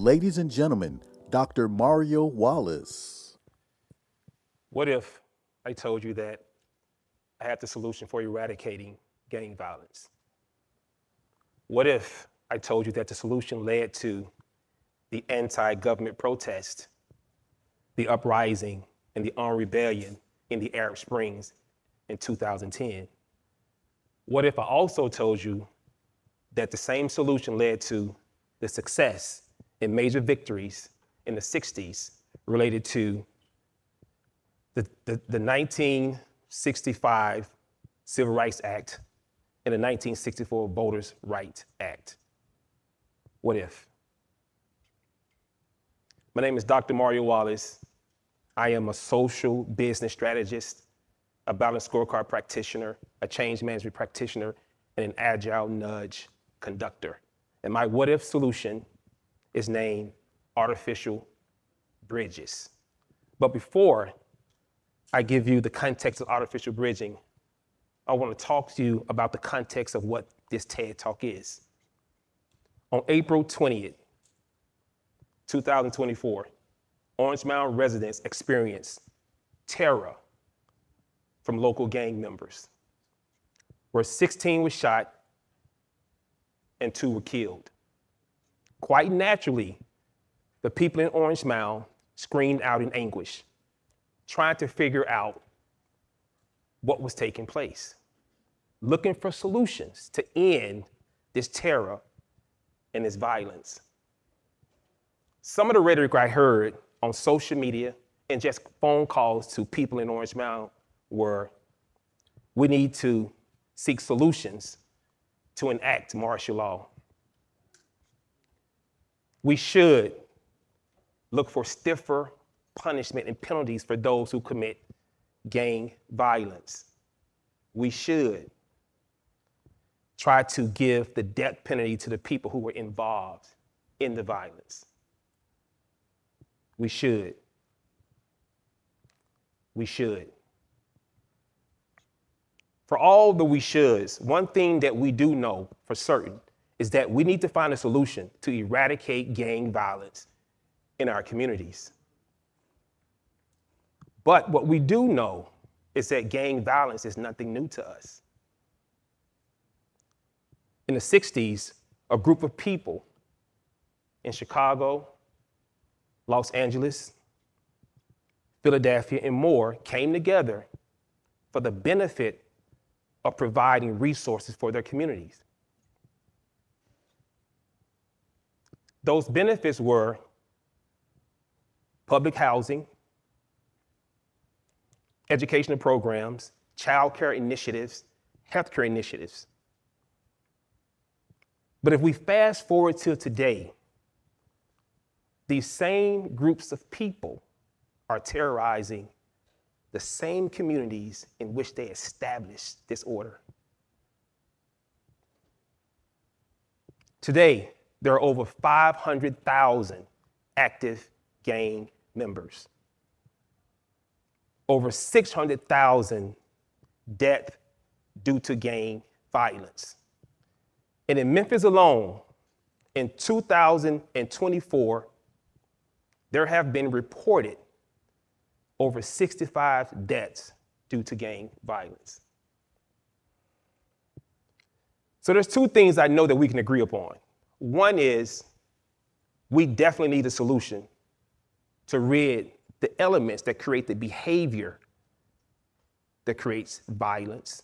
Ladies and gentlemen, Dr. Mario Wallace. What if I told you that I had the solution for eradicating gang violence? What if I told you that the solution led to the anti-government protest, the uprising, and the armed rebellion in the Arab Springs in 2010? What if I also told you that the same solution led to the success and major victories in the 60s related to the 1965 Civil Rights Act and the 1964 Voters' Rights Act? What if? My name is Dr. Mario Wallace. I am a social business strategist, a balanced scorecard practitioner, a change management practitioner, and an agile nudge conductor. And my what if solution is named artificial bridges. But before I give you the context of artificial bridging, I want to talk to you about the context of what this TED Talk is. On April 20th, 2024, Orange Mound residents experienced terror from local gang members, where 16 were shot and 2 were killed. Quite naturally, the people in Orange Mound screamed out in anguish, trying to figure out what was taking place, looking for solutions to end this terror and this violence. Some of the rhetoric I heard on social media and just phone calls to people in Orange Mound were, we need to seek solutions to enact martial law. We should look for stiffer punishment and penalties for those who commit gang violence. We should try to give the death penalty to the people who were involved in the violence. We should. We should. For all the we shoulds, one thing that we do know for certain is that we need to find a solution to eradicate gang violence in our communities. But what we do know is that gang violence is nothing new to us. In the 60s, a group of people in Chicago, Los Angeles, Philadelphia, and more came together for the benefit of providing resources for their communities. Those benefits were public housing, educational programs, child care initiatives, healthcare initiatives. But if we fast forward to today, these same groups of people are terrorizing the same communities in which they established this order. Today, there are over 500,000 active gang members, over 600,000 deaths due to gang violence. And in Memphis alone, in 2024, there have been reported over 65 deaths due to gang violence. So there's 2 things I know that we can agree upon. One is we definitely need a solution to rid the elements that create the behavior that creates violence.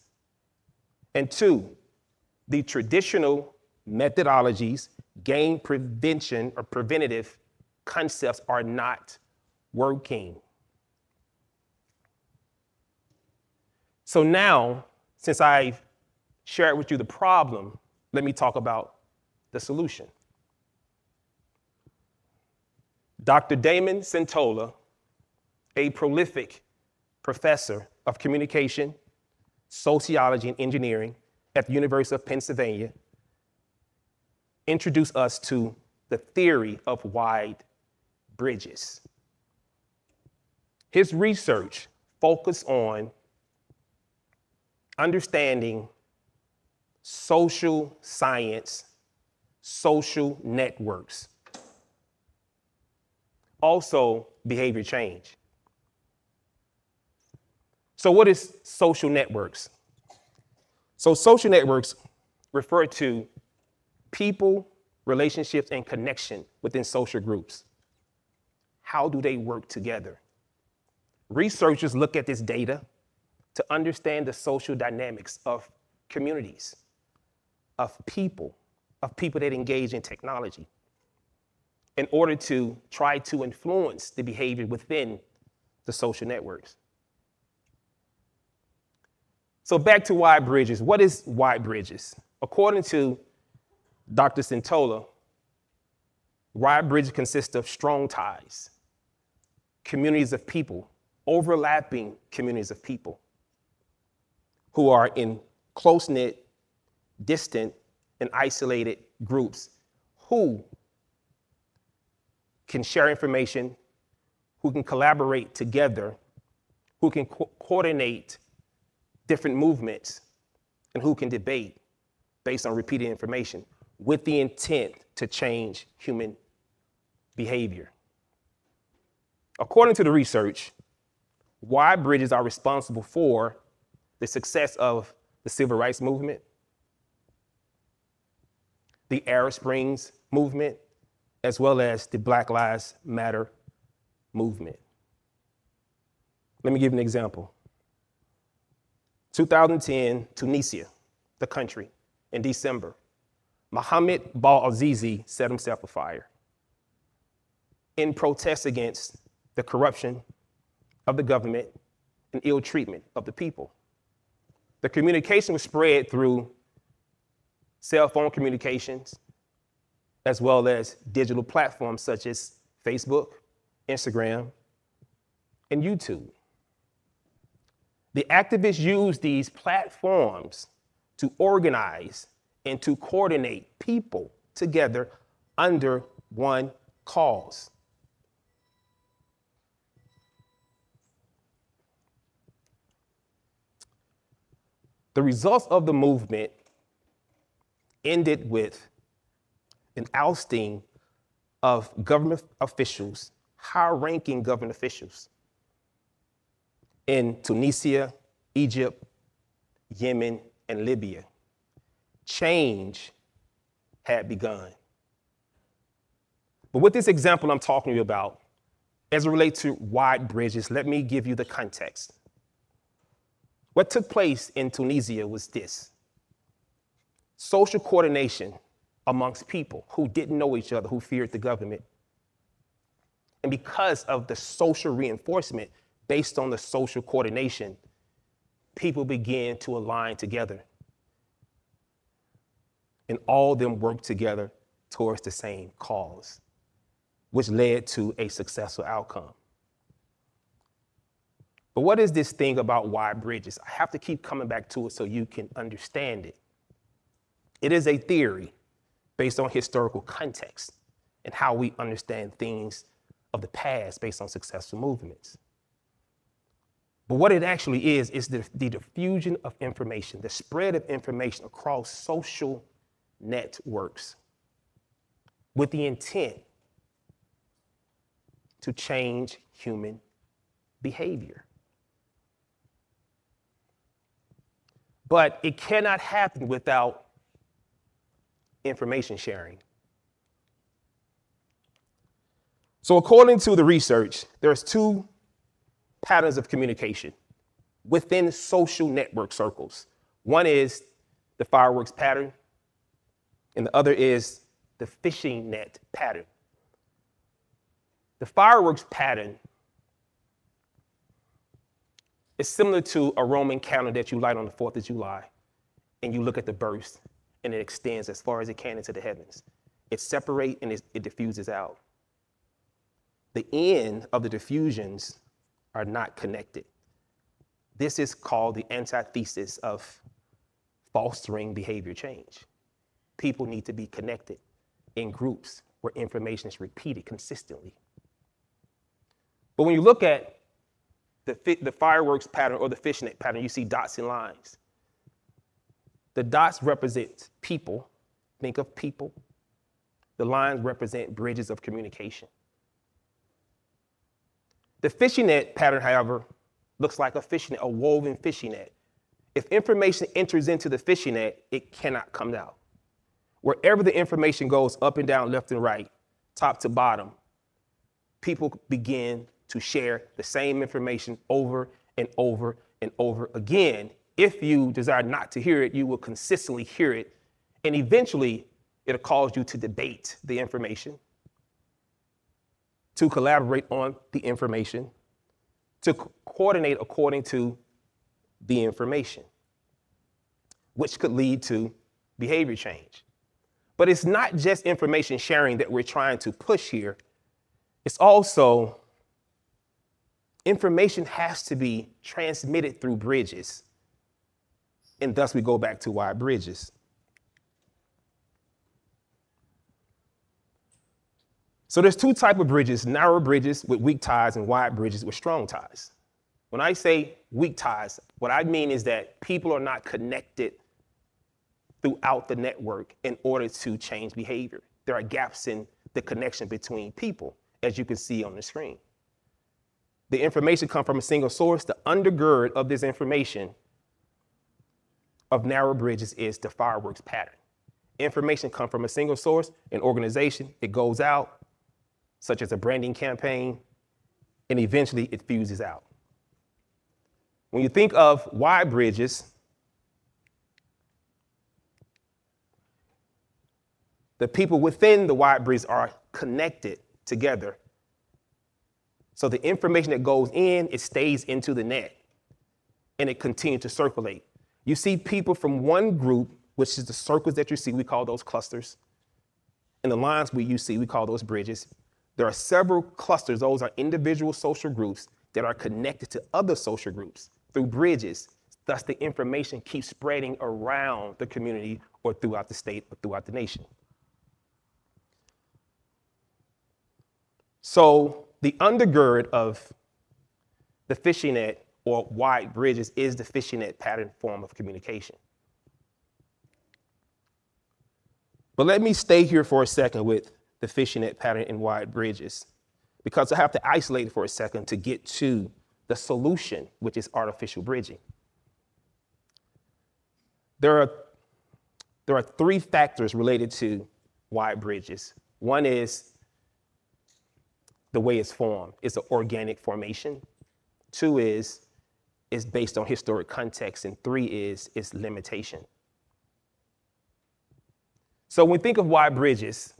And 2, the traditional methodologies, gang prevention or preventative concepts are not working. So now, since I've shared with you the problem, let me talk about the solution. Dr. Damon Centola, a prolific professor of communication, sociology, and engineering at the University of Pennsylvania, introduced us to the theory of wide bridges. His research focused on understanding social science, social networks, also behavior change. So what is social networks? So social networks refer to people, relationships, and connection within social groups. How do they work together? Researchers look at this data to understand the social dynamics of communities, of people that engage in technology, in order to try to influence the behavior within the social networks. So back to wide bridges. What is wide bridges? According to Dr. Centola, wide bridges consist of strong ties, communities of people, overlapping communities of people who are in close-knit, distant, and isolated groups who can share information, who can collaborate together, who can coordinate different movements, and who can debate based on repeated information with the intent to change human behavior. According to the research, wide bridges are responsible for the success of the civil rights movement, the Arab Springs movement, as well as the Black Lives Matter movement. Let me give you an example. 2010, Tunisia, the country, in December, Mohammed Bouazizi set himself afire in protest against the corruption of the government and ill treatment of the people. The communication was spread through cell phone communications, as well as digital platforms such as Facebook, Instagram, and YouTube. The activists used these platforms to organize and to coordinate people together under one cause. The results of the movement ended with an ousting of government officials, high-ranking government officials in Tunisia, Egypt, Yemen, and Libya. Change had begun. But with this example I'm talking to you about, as it relates to wide bridges, let me give you the context. What took place in Tunisia was this: social coordination amongst people who didn't know each other, who feared the government. And because of the social reinforcement based on the social coordination, people began to align together. And all of them worked together towards the same cause, which led to a successful outcome. But what is this thing about wide bridges? I have to keep coming back to it so you can understand it. It is a theory based on historical context and how we understand things of the past based on successful movements. But what it actually is the diffusion of information, the spread of information across social networks with the intent to change human behavior. But it cannot happen without information sharing. So according to the research, there's two patterns of communication within social network circles. One is the fireworks pattern, and the other is the fishing net pattern. The fireworks pattern is similar to a Roman candle that you light on the 4th of July, and you look at the burst, and it extends as far as it can into the heavens. It separates and it diffuses out. The end of the diffusions are not connected. This is called the antithesis of fostering behavior change. People need to be connected in groups where information is repeated consistently. But when you look at the fireworks pattern or the fishnet pattern, you see dots and lines. The dots represent people. Think of people. The lines represent bridges of communication. The fishing net pattern, however, looks like a fishing net, a woven fishing net. If information enters into the fishing net, it cannot come out. Wherever the information goes, up and down, left and right, top to bottom, people begin to share the same information over and over and over again. If you desire not to hear it, you will consistently hear it, and eventually it'll cause you to debate the information, to collaborate on the information, to coordinate according to the information, which could lead to behavior change. But it's not just information sharing that we're trying to push here. It's also information has to be transmitted through bridges. And thus we go back to wide bridges. So there's two types of bridges: narrow bridges with weak ties and wide bridges with strong ties. When I say weak ties, what I mean is that people are not connected throughout the network in order to change behavior. There are gaps in the connection between people, as you can see on the screen. The information comes from a single source. The undergird of this information of narrow bridges is the fireworks pattern. Information comes from a single source, an organization, it goes out, such as a branding campaign, and eventually it fuses out. When you think of wide bridges, the people within the wide bridge are connected together. So the information that goes in, it stays into the net and it continues to circulate. You see people from one group, which is the circles that you see, we call those clusters. And the lines you see, we call those bridges. There are several clusters. Those are individual social groups that are connected to other social groups through bridges. Thus, the information keeps spreading around the community or throughout the state or throughout the nation. So the undergird of the fishing net or wide bridges is the fishing net pattern form of communication. But let me stay here for a second with the fishing net pattern and wide bridges, because I have to isolate it for a second to get to the solution, which is artificial bridging. There are three factors related to wide bridges. One is the way it's formed. It's an organic formation. Two is it's based on historic context. And three is its limitation. So when we think of wide bridges,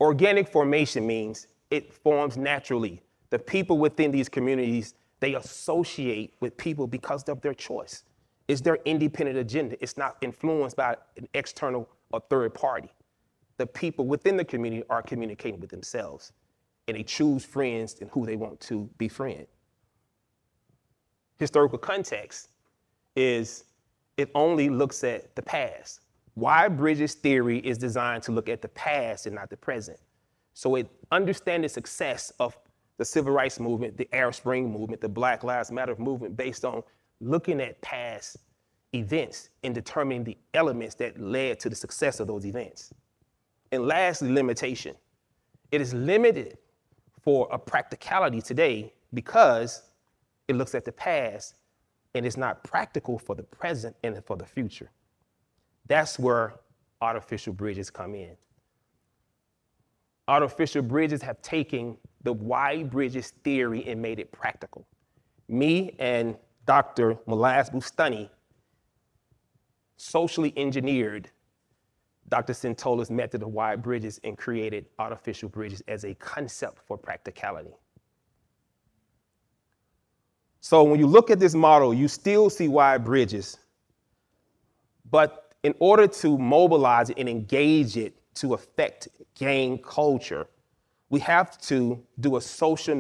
organic formation means it forms naturally. The people within these communities, they associate with people because of their choice. It's their independent agenda. It's not influenced by an external or third party. The people within the community are communicating with themselves, and they choose friends and who they want to befriend. Historical context is it only looks at the past. Wide bridges theory is designed to look at the past and not the present. So it understands the success of the civil rights movement, the Arab Spring movement, the Black Lives Matter movement, based on looking at past events and determining the elements that led to the success of those events. And lastly, limitation. It is limited for a practicality today because it looks at the past and it's not practical for the present and for the future. That's where artificial bridges come in. Artificial bridges have taken the wide bridges theory and made it practical. Me and Dr. Wallace socially engineered Dr. Sintola's method of wide bridges and created artificial bridges as a concept for practicality. So when you look at this model, you still see wide bridges, but in order to mobilize it and engage it to affect gang culture, we have to do a social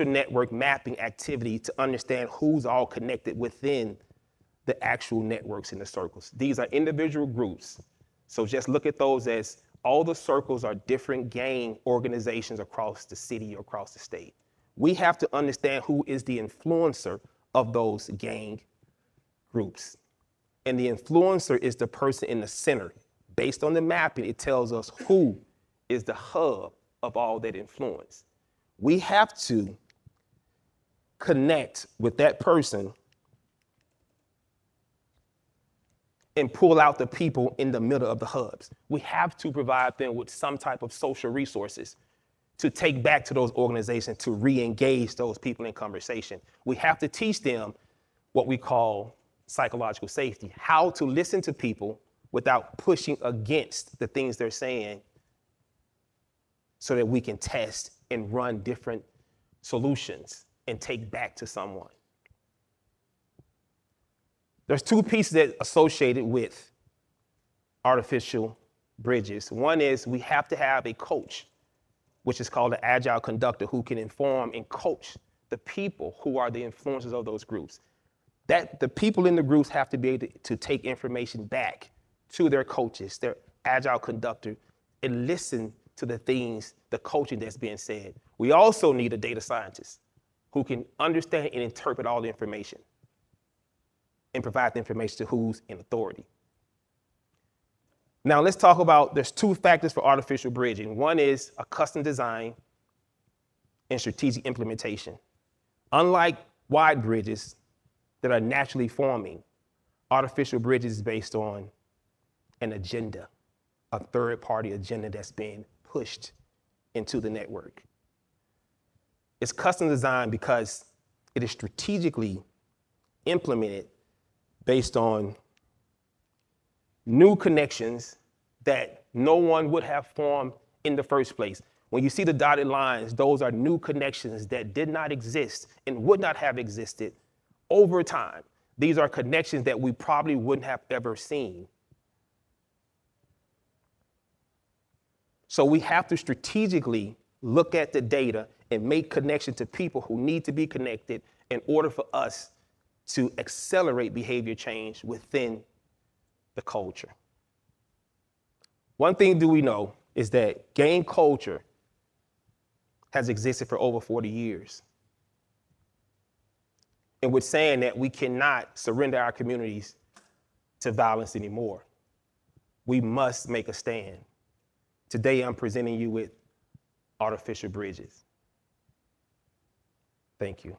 network mapping activity to understand who's all connected within the actual networks in the circles. These are individual groups. So just look at those as all the circles are different gang organizations across the city or across the state. We have to understand who is the influencer of those gang groups. And the influencer is the person in the center. Based on the mapping, it tells us who is the hub of all that influence. we have to connect with that person and pull out the people in the middle of the hubs. We have to provide them with some type of social resources to take back to those organizations to re-engage those people in conversation. We have to teach them what we call psychological safety, how to listen to people without pushing against the things they're saying so that we can test and run different solutions and take back to someone. There's two pieces that are associated with artificial bridges. One is we have to have a coach, which is called an agile conductor, who can inform and coach the people who are the influencers of those groups. That the people in the groups have to be able to take information back to their coaches, their agile conductor, and listen to the things, the coaching that's being said. We also need a data scientist who can understand and interpret all the information and provide the information to who's in authority. Now let's talk about, there's two factors for artificial bridging. One is a custom design and strategic implementation. Unlike wide bridges that are naturally forming, artificial bridges is based on an agenda, a third-party agenda that's being pushed into the network. It's custom designed because it is strategically implemented based on new connections that no one would have formed in the first place. When you see the dotted lines, those are new connections that did not exist and would not have existed over time. These are connections that we probably wouldn't have ever seen. So we have to strategically look at the data and make connection to people who need to be connected in order for us to accelerate behavior change within the culture. One thing do we know is that gang culture has existed for over 40 years. And we're saying that we cannot surrender our communities to violence anymore. We must make a stand. Today, I'm presenting you with artificial bridges. Thank you.